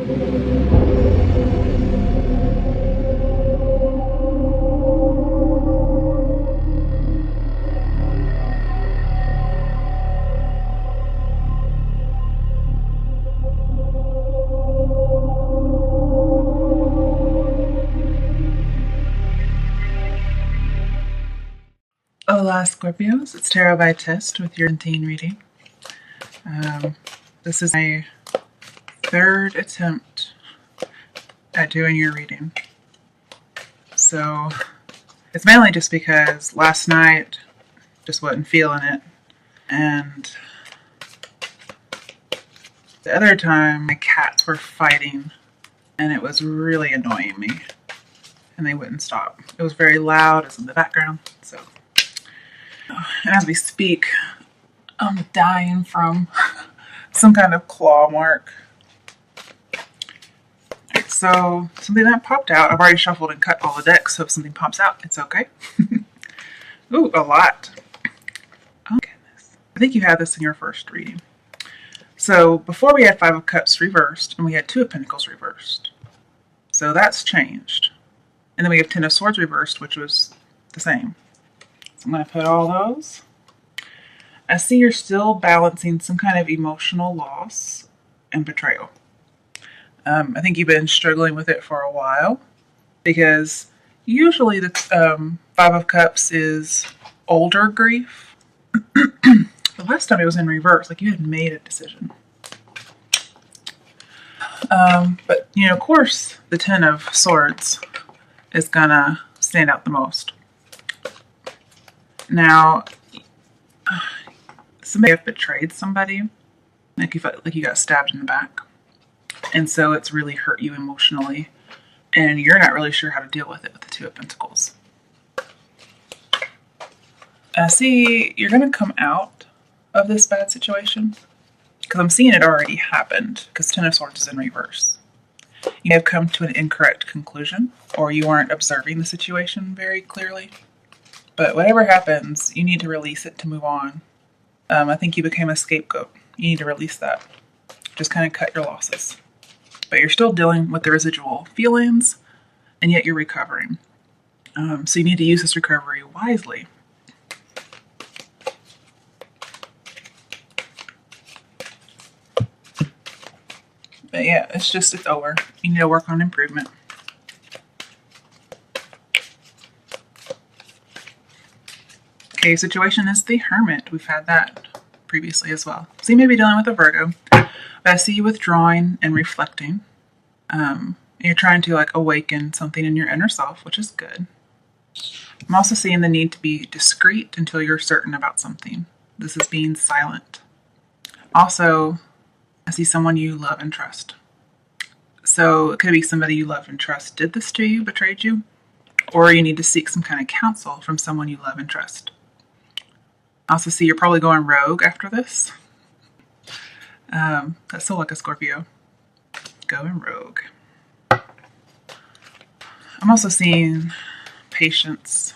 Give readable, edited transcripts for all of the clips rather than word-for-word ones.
Hola Scorpios, it's Tarot by Test with your 17 reading. This is my third attempt at doing your reading. So it's mainly just because last night just wasn't feeling it, and the other time my cats were fighting and it was really annoying me and they wouldn't stop. It was very loud, it was in the background. So, and as we speak, I'm dying from some kind of claw mark. Right, so something that popped out. I've already shuffled and cut all the decks, so if something pops out, it's okay. Ooh, a lot. Oh goodness. I think you had this in your first reading. So before we had Five of Cups reversed, and we had Two of Pentacles reversed. So that's changed. And then we have Ten of Swords reversed, which was the same. So I'm going to put all those. I see you're still balancing some kind of emotional loss and betrayal. I think you've been struggling with it for a while, because usually the Five of Cups is older grief. The last time it was in reverse, like you had made a decision. But, you know, of course, the Ten of Swords is gonna stand out the most. Now, somebody have betrayed somebody, like you felt like you got stabbed in the back, and so it's really hurt you emotionally, and you're not really sure how to deal with it with the Two of Pentacles. I see you're gonna come out of this bad situation, because I'm seeing it already happened, because Ten of Swords is in reverse. You have come to an incorrect conclusion, or you aren't observing the situation very clearly. But whatever happens, you need to release it to move on. I think you became a scapegoat. You need to release that. Just kind of cut your losses. But you're still dealing with the residual feelings, and yet you're recovering. So you need to use this recovery wisely. But yeah, it's over. You need to work on improvement. Okay, situation is the Hermit. We've had that previously as well. So you may be dealing with a Virgo, but I see you withdrawing and reflecting. You're trying to like awaken something in your inner self, which is good. I'm also seeing the need to be discreet until you're certain about something. This is being silent. Also, I see someone you love and trust. So it could be somebody you love and trust did this to you, betrayed you, or you need to seek some kind of counsel from someone you love and trust. I also see you're probably going rogue after this. That's so like a Scorpio. Going rogue. I'm also seeing patience.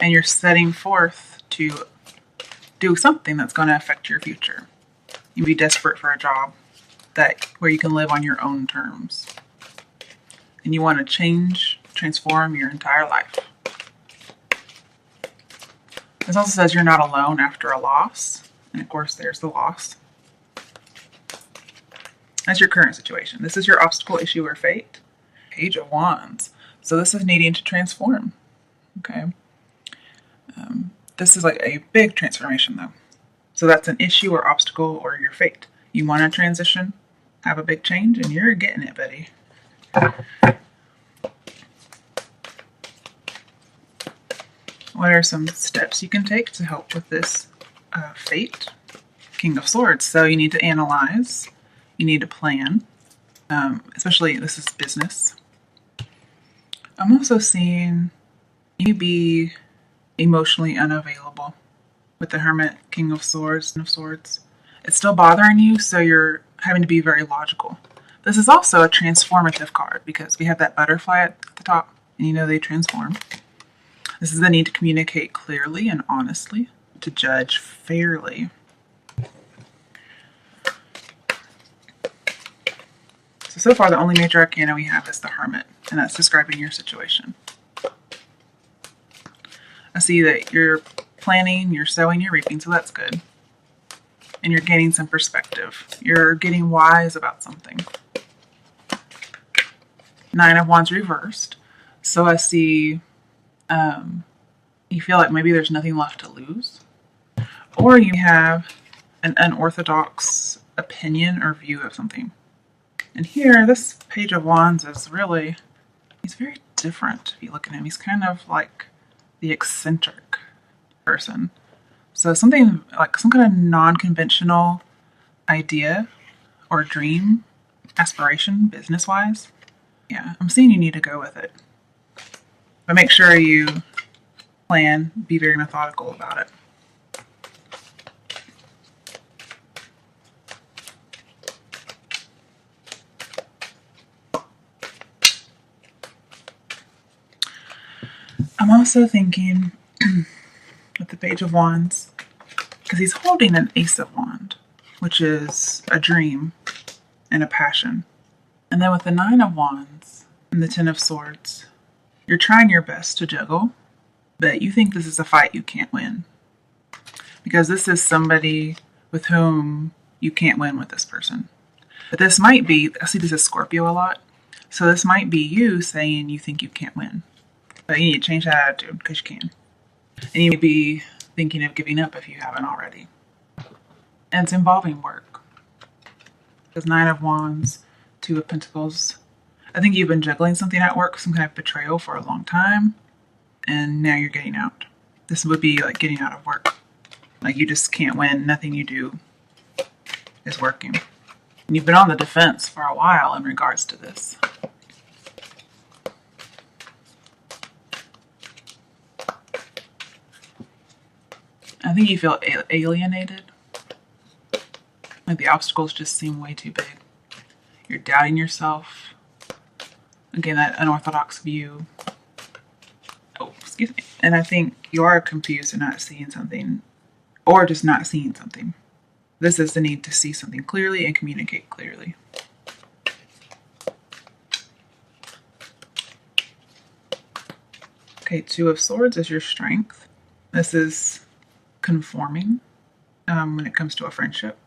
And you're setting forth to do something that's going to affect your future. You'd be desperate for a job where you can live on your own terms. And you want to transform your entire life. This also says you're not alone after a loss. And of course, there's the loss. That's your current situation. This is your obstacle, issue, or fate. Page of Wands. So this is needing to transform. Okay. This is like a big transformation though. So that's an issue or obstacle or your fate. You want to transition, have a big change, and you're getting it, buddy. What are some steps you can take to help with this fate? King of Swords. So you need to analyze. You need to plan. Especially this is business. I'm also seeing you be emotionally unavailable with the Hermit, King of Swords, and of Swords. It's still bothering you, so you're having to be very logical. This is also a transformative card because we have that butterfly at the top, and you know they transform. This is the need to communicate clearly and honestly, to judge fairly. So far the only major arcana we have is the Hermit, and that's describing your situation. I see that you're planning, you're sowing, you're reaping, so that's good. And you're gaining some perspective. You're getting wise about something. 9 of Wands reversed. So I see you feel like maybe there's nothing left to lose. Or you have an unorthodox opinion or view of something. And here, this Page of Wands is really, he's very different if you look at him. He's kind of like the eccentric person. So something like some kind of non-conventional idea or dream, aspiration, business-wise. Yeah, I'm seeing you need to go with it. But make sure you plan, be very methodical about it. I'm also thinking with the Page of Wands, because he's holding an Ace of Wands, which is a dream and a passion. And then with the 9 of Wands and the 10 of Swords, you're trying your best to juggle, but you think this is a fight you can't win. Because this is somebody with whom you can't win with this person. But this might be, I see this as Scorpio a lot, so this might be you saying you think you can't win. But you need to change that attitude because you can. And you may be thinking of giving up if you haven't already. And it's involving work. Because 9 of Wands, 2 of Pentacles. I think you've been juggling something at work, some kind of betrayal for a long time. And now you're getting out. This would be like getting out of work. Like you just can't win. Nothing you do is working. And you've been on the defense for a while in regards to this. I think you feel alienated. Like the obstacles just seem way too big. You're doubting yourself. Again, that unorthodox view. Oh, excuse me. And I think you are confused and not seeing something, or just not seeing something. This is the need to see something clearly and communicate clearly. Okay, 2 of Swords is your strength. This is conforming when it comes to a friendship.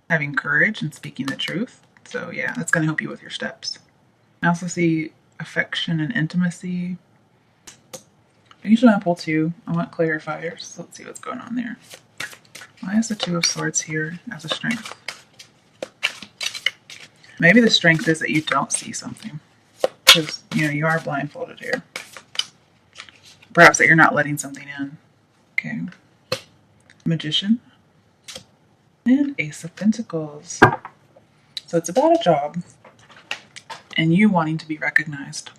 Having courage and speaking the truth. So yeah, that's going to help you with your steps. I also see affection and intimacy. I usually want to pull 2. I want clarifiers. So let's see what's going on there. Why is the 2 of Swords here as a strength? Maybe the strength is that you don't see something. Because, you know, you are blindfolded here. Perhaps that you're not letting something in. Okay. Magician. And Ace of Pentacles. So it's about a job. And you wanting to be recognized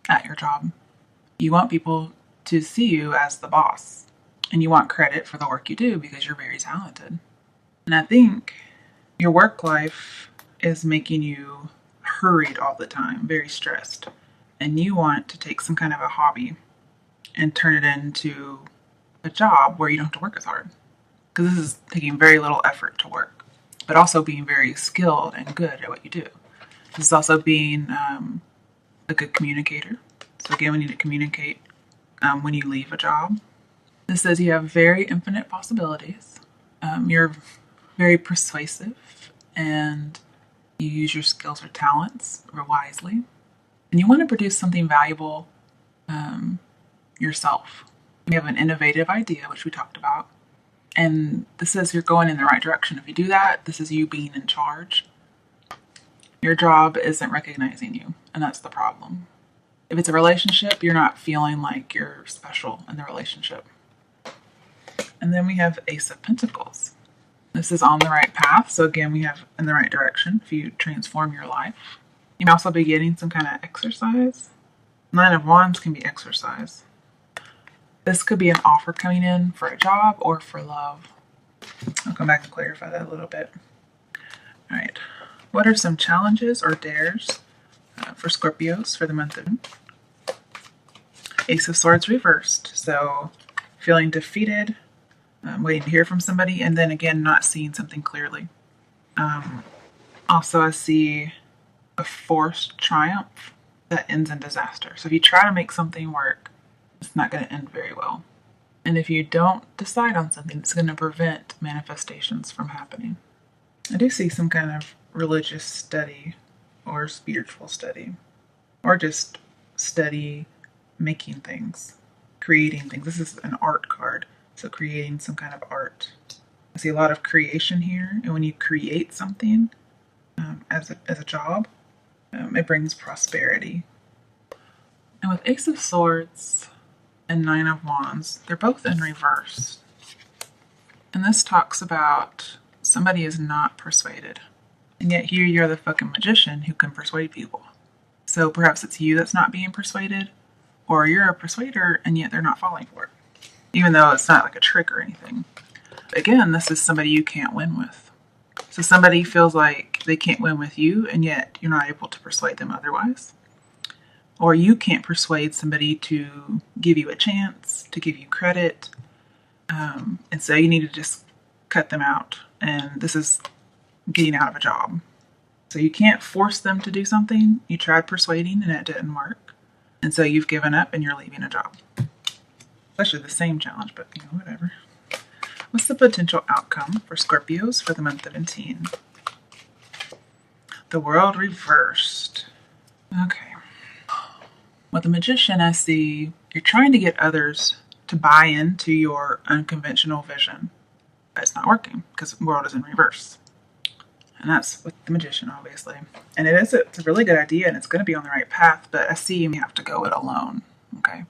at your job. You want people to see you as the boss. And you want credit for the work you do because you're very talented. And I think your work life is making you hurried all the time, very stressed. And you want to take some kind of a hobby and turn it into a job where you don't have to work as hard. Because this is taking very little effort to work, but also being very skilled and good at what you do. This is also being a good communicator. So again, we need to communicate when you leave a job. This says you have very infinite possibilities. You're very persuasive and you use your skills or talents wisely. And you want to produce something valuable yourself. You have an innovative idea, which we talked about. And this says you're going in the right direction. If you do that, this is you being in charge. Your job isn't recognizing you, and that's the problem. If it's a relationship, you're not feeling like you're special in the relationship. And then we have Ace of Pentacles. This is on the right path. So again, we have in the right direction if you transform your life. You may also be getting some kind of exercise. 9 of Wands can be exercise. This could be an offer coming in for a job or for love. I'll come back and clarify that a little bit. All right. What are some challenges or dares for Scorpios for the month of June? Ace of Swords reversed. So feeling defeated, waiting to hear from somebody, and then again, not seeing something clearly. Also, I see a forced triumph that ends in disaster. So if you try to make something work, it's not going to end very well. And if you don't decide on something, it's going to prevent manifestations from happening. I do see some kind of religious study or spiritual study, or just study making things, creating things. This is an art card, so creating some kind of art. I see a lot of creation here, and when you create something as a job, it brings prosperity. And with Ace of Swords and Nine of Wands, they're both in reverse. And this talks about somebody is not persuaded. And yet here you're the fucking magician who can persuade people. So perhaps it's you that's not being persuaded, or you're a persuader and yet they're not falling for it. Even though it's not like a trick or anything. Again, this is somebody you can't win with. So somebody feels like they can't win with you and yet you're not able to persuade them otherwise. Or you can't persuade somebody to give you a chance, to give you credit. And so you need to just cut them out. And this is getting out of a job. So you can't force them to do something. You tried persuading and it didn't work. And so you've given up and you're leaving a job. It's actually the same challenge, but whatever. What's the potential outcome for Scorpios for the month of 17? The World reversed. Okay. With the Magician, I see you're trying to get others to buy into your unconventional vision. But it's not working because the World is in reverse. And that's with the Magician, obviously. And it's a really good idea and it's going to be on the right path, but I see you have to go it alone. Okay.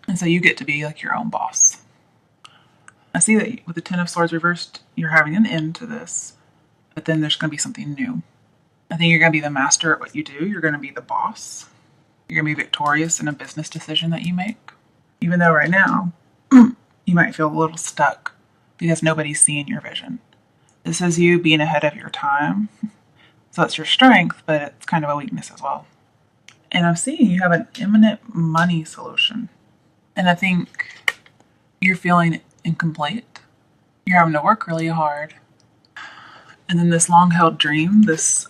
And so you get to be like your own boss. I see that with the Ten of Swords reversed, you're having an end to this, but then there's going to be something new. I think you're going to be the master at what you do. You're going to be the boss. You're going to be victorious in a business decision that you make. Even though right now, you might feel a little stuck because nobody's seeing your vision. This is you being ahead of your time. So it's your strength, but it's kind of a weakness as well. And I'm seeing you have an imminent money solution. And I think you're feeling incomplete. You're having to work really hard. And then this long-held dream, this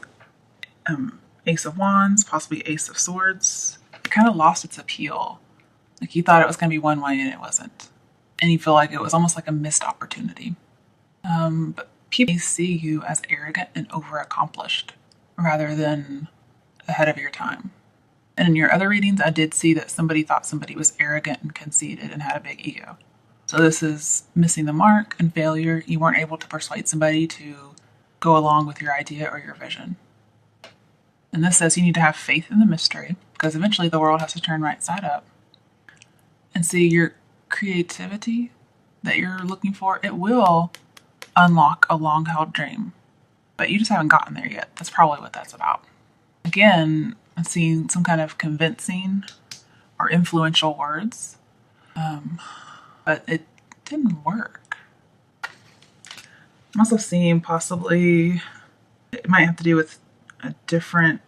Ace of Wands, possibly Ace of Swords, it kind of lost its appeal. Like you thought it was going to be one way and it wasn't. And you feel like it was almost like a missed opportunity. But people see you as arrogant and overaccomplished rather than ahead of your time. And in your other readings, I did see that somebody thought somebody was arrogant and conceited and had a big ego. So this is missing the mark and failure. You weren't able to persuade somebody to go along with your idea or your vision. And this says you need to have faith in the mystery because eventually the world has to turn right side up. And see your creativity that you're looking for, it will unlock a long-held dream. But you just haven't gotten there yet. That's probably what that's about. Again, I'm seeing some kind of convincing or influential words. But it didn't work. I'm also seeing possibly it might have to do with a different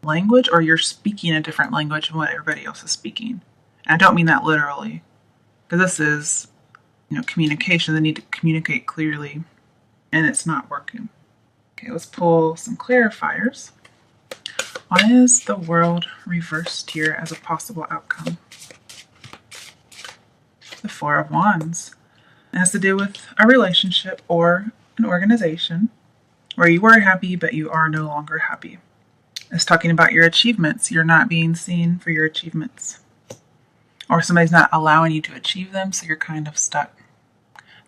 language or you're speaking a different language than what everybody else is speaking. And I don't mean that literally because this is, communication. They need to communicate clearly and it's not working. Okay, let's pull some clarifiers. Why is the World reversed here as a possible outcome? The Four of Wands. It has to do with a relationship or an organization where you were happy, but you are no longer happy. It's talking about your achievements. You're not being seen for your achievements. Or somebody's not allowing you to achieve them, so you're kind of stuck.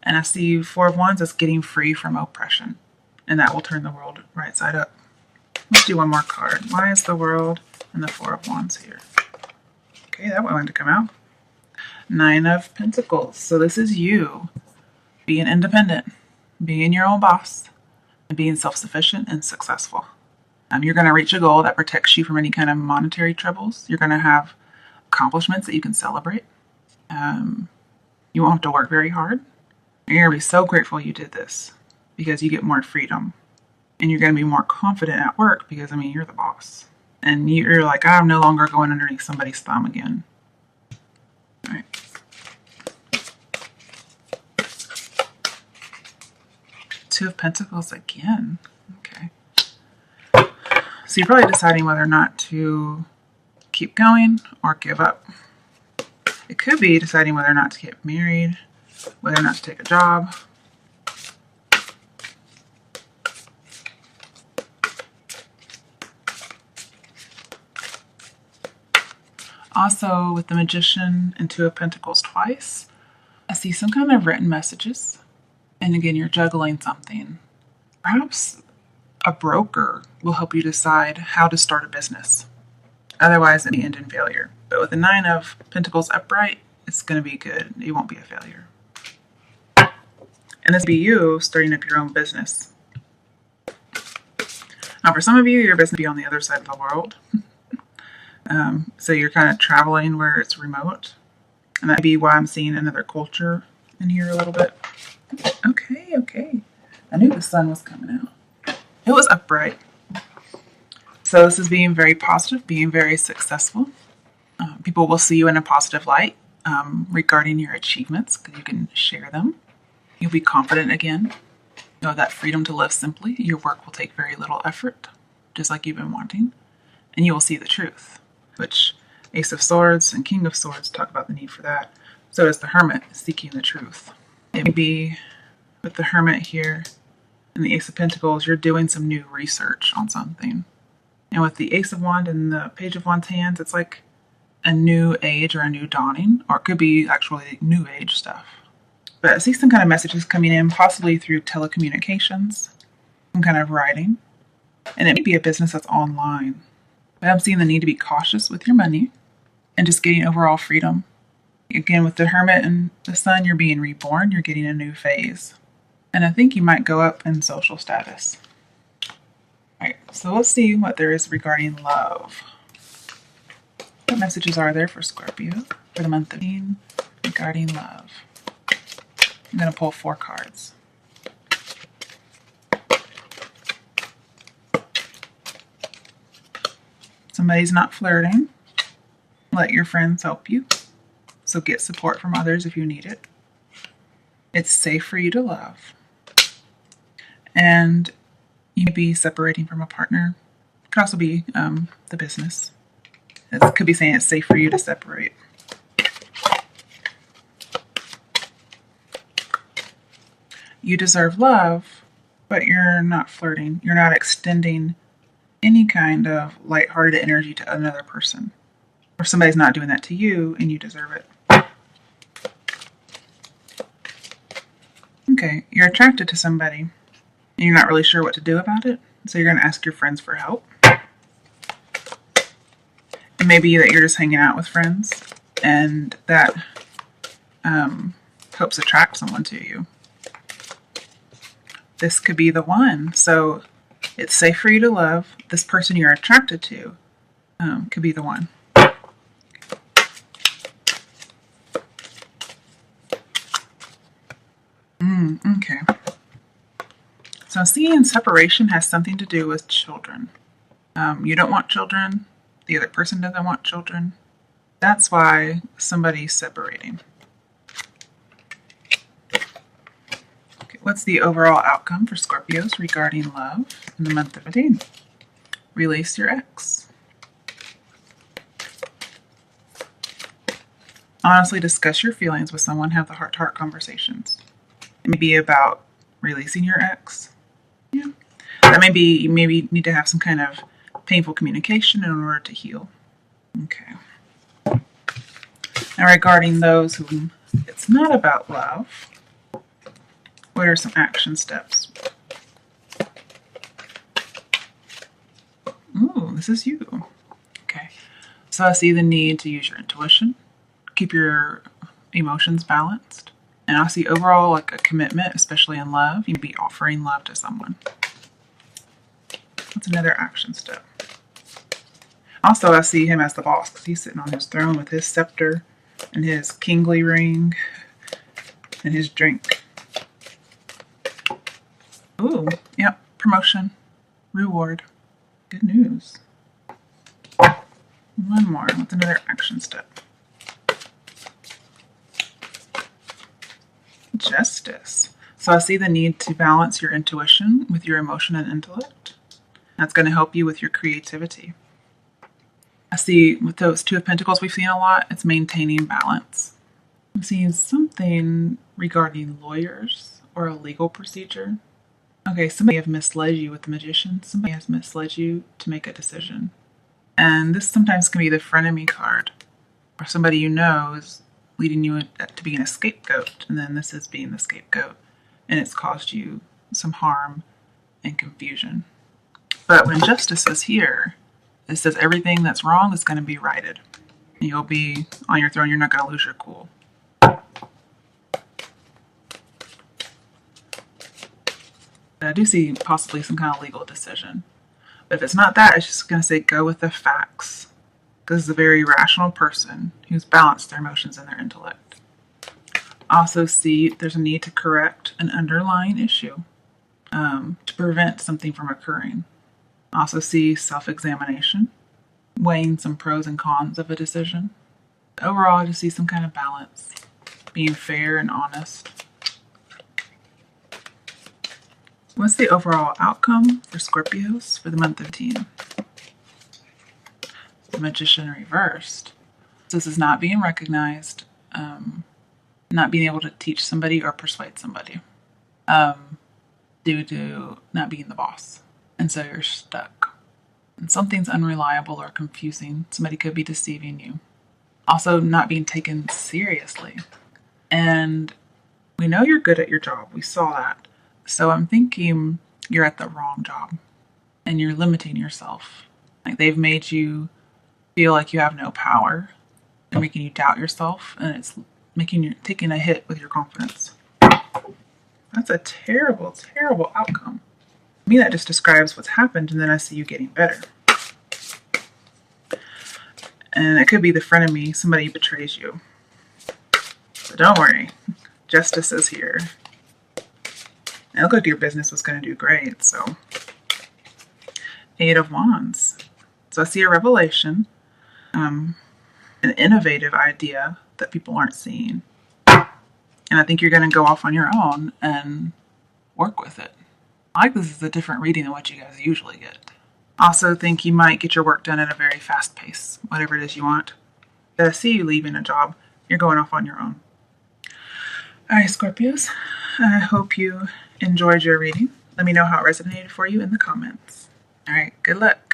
And I see Four of Wands as getting free from oppression. And that will turn the world right side up. Let's do one more card. Why is the World and the Four of Wands here? Okay, that one wanted to come out. Nine of Pentacles. So this is you being independent, being your own boss, and being self-sufficient and successful. You're going to reach a goal that protects you from any kind of monetary troubles. You're going to have accomplishments that you can celebrate. You won't have to work very hard. You're going to be so grateful you did this because you get more freedom. And you're going to be more confident at work because, you're the boss. And you're like, I'm no longer going underneath somebody's thumb again. All right. Two of Pentacles again. Okay. So you're probably deciding whether or not to keep going or give up. It could be deciding whether or not to get married, whether or not to take a job. Also, with the Magician and Two of Pentacles twice, I see some kind of written messages. And again, you're juggling something. Perhaps a broker will help you decide how to start a business. Otherwise, it may end in failure. But with the Nine of Pentacles upright, it's going to be good. It won't be a failure. And this will be you starting up your own business. Now, for some of you, your business will be on the other side of the world. So you're kind of traveling where it's remote. And that'd be why I'm seeing another culture in here a little bit. Okay. I knew the sun was coming out. It was upright. So this is being very positive, being very successful. People will see you in a positive light regarding your achievements because you can share them. You'll be confident again. You know that freedom to live simply. Your work will take very little effort, just like you've been wanting. And you will see the truth, which Ace of Swords and King of Swords talk about the need for that. So does the Hermit, seeking the truth. It may be with the Hermit here and the Ace of Pentacles, you're doing some new research on something. And with the Ace of Wands and the Page of Wands hands, it's like a new age or a new dawning, or it could be actually new age stuff. But I see some kind of messages coming in, possibly through telecommunications, some kind of writing. And it may be a business that's online. But I'm seeing the need to be cautious with your money and just getting overall freedom. Again, with the Hermit and the Sun, you're being reborn. You're getting a new phase. And I think you might go up in social status. All right, so let's see what there is regarding love. What messages are there for Scorpio for the month of June regarding love? I'm going to pull 4 cards. Somebody's not flirting. Let your friends help you. So get support from others if you need it. It's safe for you to love. And you may be separating from a partner. It could also be the business. It could be saying it's safe for you to separate. You deserve love, but you're not flirting. You're not extending any kind of lighthearted energy to another person. Or somebody's not doing that to you and you deserve it. Okay, you're attracted to somebody and you're not really sure what to do about it. So you're going to ask your friends for help. It may be that you're just hanging out with friends and that helps attract someone to you. This could be the one. So it's safe for you to love. This person you're attracted to could be the one. Okay. So seeing separation has something to do with children. You don't want children. The other person doesn't want children. That's why somebody's separating. Okay, what's the overall outcome for Scorpios regarding love in the month of June? Release your ex. Honestly discuss your feelings with someone. Have the heart-to-heart conversations. It may be about releasing your ex. Yeah. That may be, you maybe need to have some kind of painful communication in order to heal. Okay. Now regarding those who it's not about love, what are some action steps? Ooh, this is you. Okay. So I see the need to use your intuition, keep your emotions balanced. And I see overall like a commitment, especially in love. You'd be offering love to someone. That's another action step. Also, I see him as the boss because he's sitting on his throne with his scepter and his kingly ring and his drink. Ooh, yep, promotion, reward, good news. One more, what's another action step? Justice. So I see the need to balance your intuition with your emotion and intellect. That's going to help you with your creativity. I see with those Two of Pentacles we've seen a lot, it's maintaining balance. I'm seeing something regarding lawyers or a legal procedure. Okay, somebody have misled you with the Magician. Somebody has misled you to make a decision. And this sometimes can be the frenemy card. Or somebody you know is leading you to being a scapegoat. And then this is being the scapegoat. And it's caused you some harm and confusion. But when justice is here, it says everything that's wrong is going to be righted. And you'll be on your throne. You're not going to lose your cool. I do see possibly some kind of legal decision. But if it's not that, it's just going to say go with the facts. Because it's a very rational person who's balanced their emotions and their intellect. Also see there's a need to correct an underlying issue to prevent something from occurring. Also see self-examination, weighing some pros and cons of a decision. Overall, I just see some kind of balance, being fair and honest. What's the overall outcome for Scorpios for the month of Teen? The Magician reversed. This is not being recognized, not being able to teach somebody or persuade somebody, due to not being the boss. And so you're stuck. And something's unreliable or confusing. Somebody could be deceiving you. Also, not being taken seriously. And we know you're good at your job. We saw that. So I'm thinking you're at the wrong job and you're limiting yourself. Like they've made you feel like you have no power. They're making you doubt yourself, and it's making you taking a hit with your confidence. That's a terrible, terrible outcome. To me, that just describes what's happened, and then I see you getting better. And it could be the frenemy, somebody betrays you. But don't worry, justice is here. And it looked like your business was going to do great, so. 8 of Wands. So I see a revelation, an innovative idea that people aren't seeing. And I think you're going to go off on your own and work with it. I like this is a different reading than what you guys usually get. Also think you might get your work done at a very fast pace, whatever it is you want. But I see you leaving a job. You're going off on your own. Alright, Scorpios. I hope you enjoyed your reading. Let me know how it resonated for you in the comments. Alright, good luck.